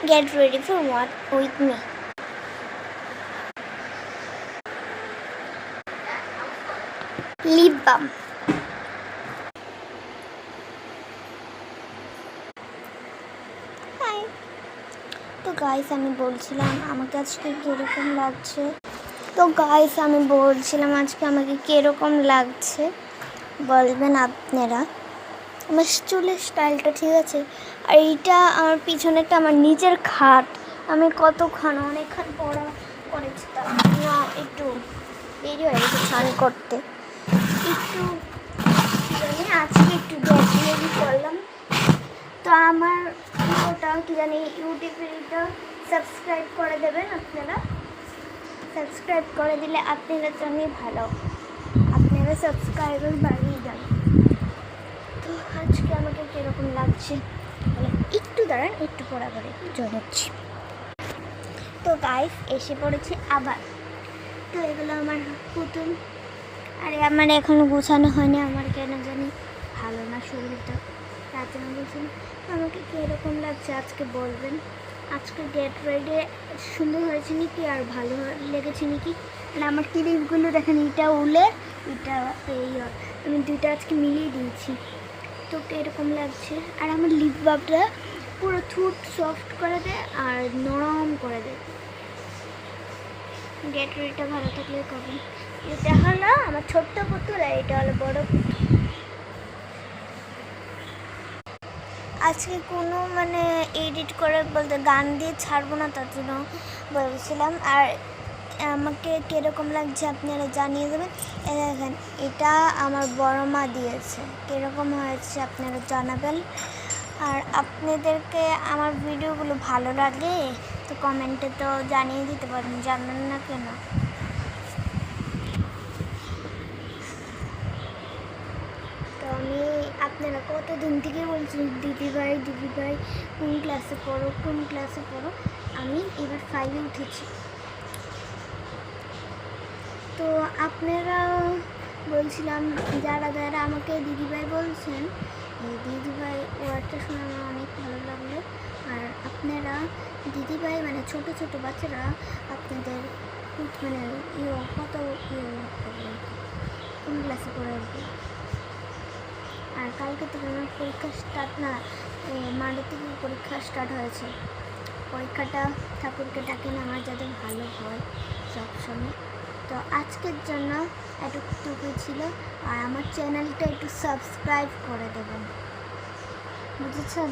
Get ready for what with me. Lip balm. Hi. তো guys আমি বলছিলাম আমাকে আজকে কীরকম লাগছে বলবেন আপনারা। আমার চুলের স্টাইলটা ঠিক আছে, আর এইটা আমার পিছনেরটা আমার নিজের খাট। আমি অনেকক্ষণ পড়া করেছি, না একটু দেরি হয়ে গেছে স্নান করতে। একটু আজকে একটু দেরি করলাম। তো আমার ওটা কি জানি ইউটিউবে সাবস্ক্রাইব করে দেবেন আপনারা। সাবস্ক্রাইব করে দিলে আপনাদের জন্য ভালো, আপনারা সাবস্ক্রাইবার বাড়িয়ে যান। তো আজকে আমাকে কীরকম লাগছে একটু দাঁড়ান, একটু পড়া করে জানাচ্ছি। তো গাইস এসে পড়েছি আবার। তো এগুলো আমার পুতুল, আরে আমার এখনও গোছানো হয়নি। আমার কেন জানি ভালো না শরীরটা, তার জন্য বলছি। আমাকে কীরকম লাগছে আজকে বলবেন। আজকে গেট রেডি সুন্দর হয়েছে নাকি, আর ভালো লেগেছে নাকি। আর আমার ক্লিপগুলো দেখেন, এটা উলের, এটা এই, আমি দুইটা আজকে মিলিয়ে দিয়েছি। তো কীরকম লাগছে। আর আমার লিপ বামটা পুরো ঠোঁট সফট করে দেয় আর নরম করে দেয়। গেট রেডিটা ভালো থাকলে কবে। এটা হলো আমার ছোট্ট পুতুল, আর এটা হলো বড় পুতুল। আজকে কোনো এডিট করে বলতে গান দিয়ে ছাড়বো না, তার জন্য বলছিলাম। আর আমাকে কীরকম লাগছে আপনারা জানিয়ে দেবেন। দেখেন এটা আমার বড় মা দিয়েছে, কীরকম হয়েছে আপনারা জানাবেন। আর আপনাদেরকে আমার ভিডিওগুলো ভালো লাগে তো কমেন্টে তো জানিয়ে দিতে পারেন, জানেন না কেন। তো আমি আপনারা কতদিন থেকে বলছেন দিদিভাই কোন ক্লাসে পড়ো। আমি এবার 5-এ উঠেছি। তো আপনারা বলছিলাম যারা আমাকে দিদিভাই বলছেন, এই দিদিভাই ওয়ার্ডটা শুনে আমার অনেক ভালো লাগলো। আর আপনারা দিদিভাই ছোট ছোট বাচ্চারা আপনাদের কত কোন ক্লাসে পড়ে আসবে। আর কালকে থেকে আমার পরীক্ষা স্টার্ট না, মানডে থেকে পরীক্ষা স্টার্ট হয়েছে। পরীক্ষাটা ঠাকুরকে ডাকেন আমার যাতে ভালো হয় সবসময়। তো আজকের জন্য এতটুকুই ছিল। আর আমার চ্যানেলটা একটু সাবস্ক্রাইব করে দেবেন, বুঝেছেন।